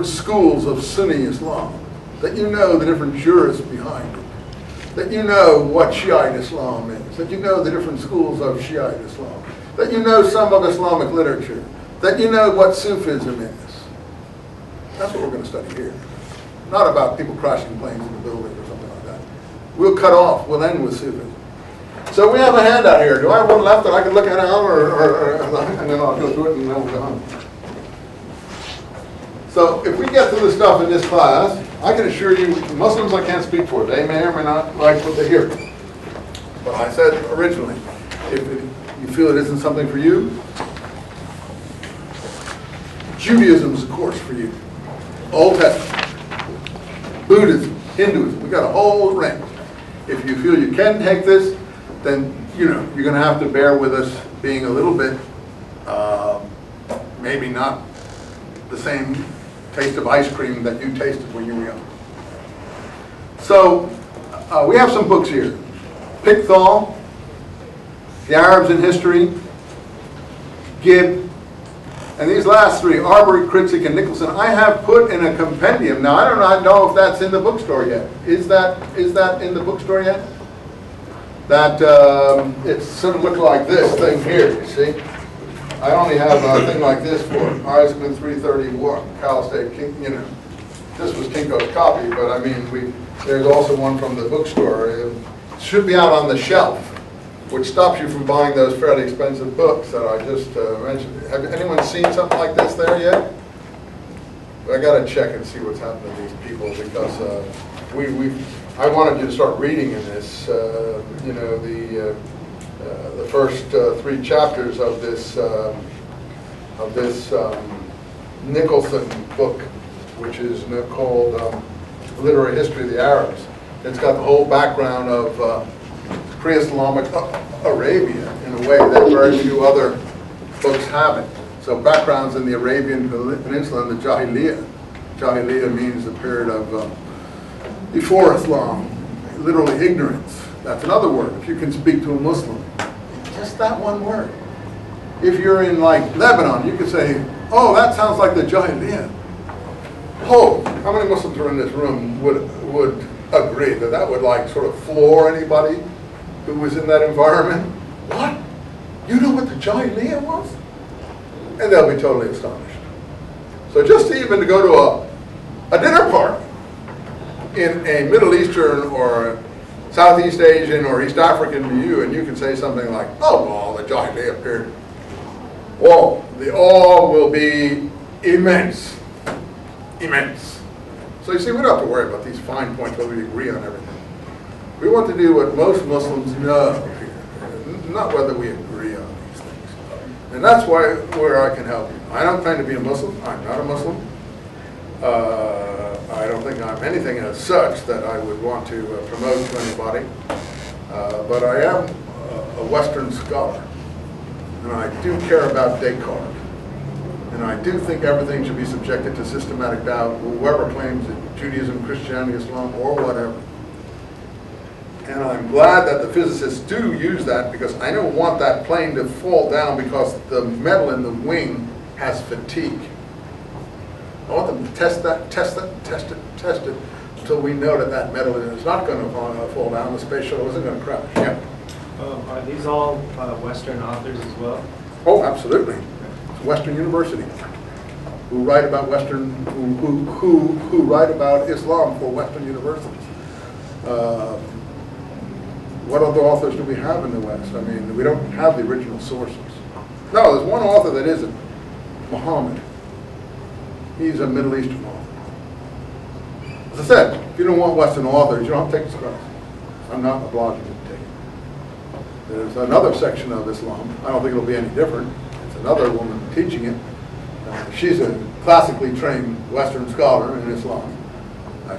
different schools of Sunni Islam, that you know the different jurists behind it, that you know what Shiite Islam is, that you know the different schools of Shiite Islam, that you know some of Islamic literature, that you know what Sufism is. That's what we're going to study here. Not about people crashing planes in the building or something like that. We'll cut off, we'll end with Sufism. So we have a handout here. Do I have one left that I can look at now, and then I'll go through it and then we'll go on. So if we get through the stuff in this class, I can assure you, Muslims I can't speak for. They may or may not like what they hear. But I said originally, if you feel it isn't something for you, Judaism is a course for you. Old Testament, Buddhism, Hinduism, we got a whole range. If you feel you can take this, then you're going to have to bear with us being a little bit, maybe not the same taste of ice cream that you tasted when you were young. So we have some books here. Pickthall, The Arabs in History, Gibb, and these last three, Arbery, Kritzig, and Nicholson, I have put in a compendium. Now, I do not know if that's in the bookstore yet. Is that in the bookstore yet? That it sort of looked like this thing here, you see? I only have a thing like this for Eisenman 331, Cal State, this was Kinko's copy, but I mean, there's also one from the bookstore. It should be out on the shelf, which stops you from buying those fairly expensive books that I just mentioned. Have anyone seen something like this there yet? I got to check and see what's happening to these people, because I wanted you to start reading in this. The first three chapters of this Nicholson book, which is called Literary History of the Arabs. It's got the whole background of pre-Islamic Arabia in a way that very few other books have it. So backgrounds in the Arabian Peninsula and the Jahiliyyah. Jahiliyyah means the period of before Islam, literally ignorance. That's another word. If you can speak to a Muslim, just that one word. If you're in like Lebanon, you could say, oh, that sounds like the Jahiliyyah. Oh, how many Muslims are in this room would agree that that would like sort of floor anybody who was in that environment? What? You know what the Jahiliyyah was? And they'll be totally astonished. So just even to go to a dinner party in a Middle Eastern or Southeast Asian or East African view, and you can say something like, oh, well, the Jahiliyyah period. Whoa, the awe will be immense. Immense. So you see, we don't have to worry about these fine points whether we agree on everything. We want to do what most Muslims know here, not whether we agree on these things. And that's where I can help you. I don't claim to be a Muslim. I'm not a Muslim. I don't think I'm anything as such that I would want to promote to anybody. But I am a Western scholar. And I do care about Descartes. And I do think everything should be subjected to systematic doubt, whoever claims it, Judaism, Christianity, Islam, or whatever. And I'm glad that the physicists do use that, because I don't want that plane to fall down because the metal in the wing has fatigue. I want them to test it, until we know that that metal is not going to fall down. The space shuttle isn't going to crash. Yeah. Are these all Western authors as well? Oh, absolutely. Western University, who write about who write about Islam for Western universities. What other authors do we have in the West? I mean, we don't have the original sources. No, there's one author that isn't, Muhammad. He's a Middle Eastern author. As I said, if you don't want Western authors, you don't have to take this class. I'm not obliging you to take it. There's another section of Islam. I don't think it'll be any different. Another woman teaching it. She's a classically trained Western scholar in Islam.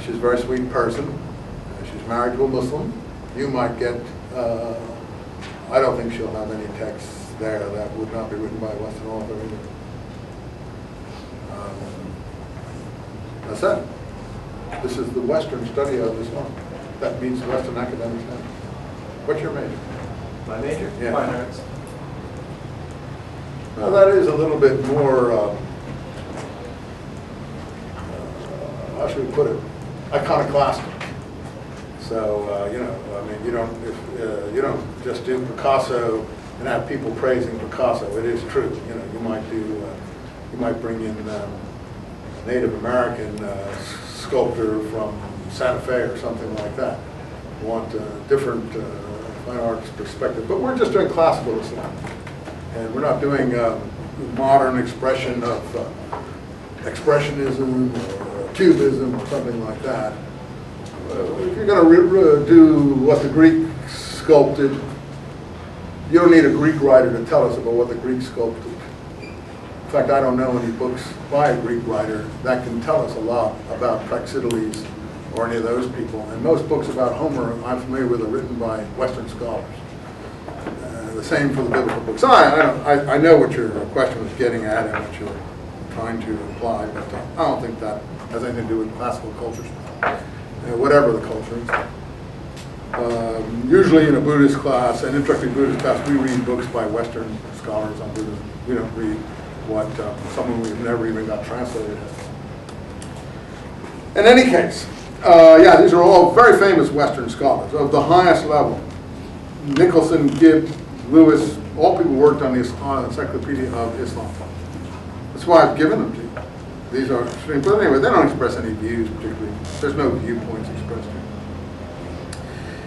She's a very sweet person. She's married to a Muslim. You might get, I don't think she'll have any texts there that would not be written by a Western author either. That's it. This is the Western study of Islam. That means the Western academic study. What's your major? My major? Yeah. Fine arts. Now that is a little bit more how should we put it, iconoclastic. So, you know, I mean, you don't just do Picasso and have people praising Picasso. It is true. You know, you might bring in a Native American sculptor from Santa Fe or something like that. You want a different fine arts perspective. But we're just doing classical Islam. And we're not doing modern expression of expressionism or cubism or something like that. If you're going to do what the Greeks sculpted, you don't need a Greek writer to tell us about what the Greeks sculpted. In fact, I don't know any books by a Greek writer that can tell us a lot about Praxiteles or any of those people. And most books about Homer I'm familiar with are written by Western scholars. The same for the biblical books. So I know what your question was getting at and what you're trying to imply, but I don't think that has anything to do with classical cultures, whatever the culture is. Usually in a Buddhist class, an introductory Buddhist class, we read books by Western scholars on Buddhism. We don't read what someone we've never even got translated has. In any case, yeah, these are all very famous Western scholars of the highest level. Nicholson, Gibb, Lewis, all people worked on the Encyclopedia of Islam. That's why I've given them to you. These are, but anyway, they don't express any views particularly. There's no viewpoints expressed here.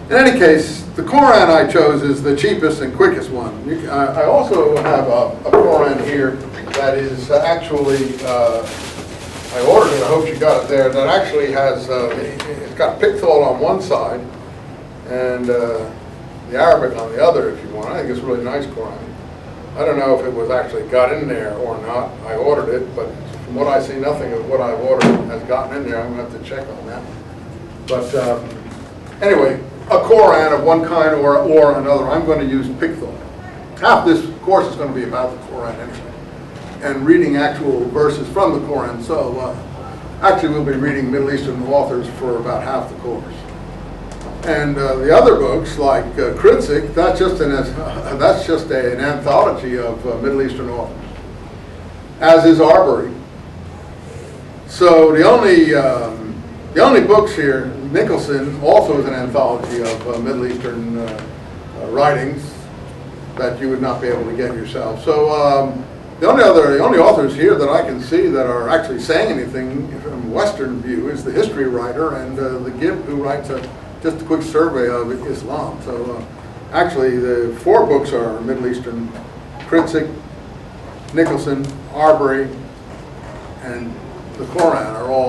In any case, the Quran I chose is the cheapest and quickest one. I also have a Quran here that is actually, I ordered it, I hope you got it there, that actually has, it's got pictorial on one side and the Arabic on the other, if you want. I think it's a really nice Quran. I don't know if it was actually got in there or not. I ordered it, but from what I see, nothing of what I've ordered has gotten in there. I'm going to have to check on that. But anyway, a Quran of one kind or another, I'm going to use pictorial. Half this course is going to be about the Quran anyway, and reading actual verses from the Quran. So actually we'll be reading Middle Eastern authors for about half the course. And the other books, like Kritzik, that's just an anthology of Middle Eastern authors, as is Arbery. So the only books here, Nicholson also is an anthology of Middle Eastern writings that you would not be able to get yourself. So the only authors here that I can see that are actually saying anything from Western view is the history writer and the Gibb, who writes just a quick survey of Islam. So actually the 4 books are Middle Eastern: Kritzik, Nicholson, Arbery, and the Quran are all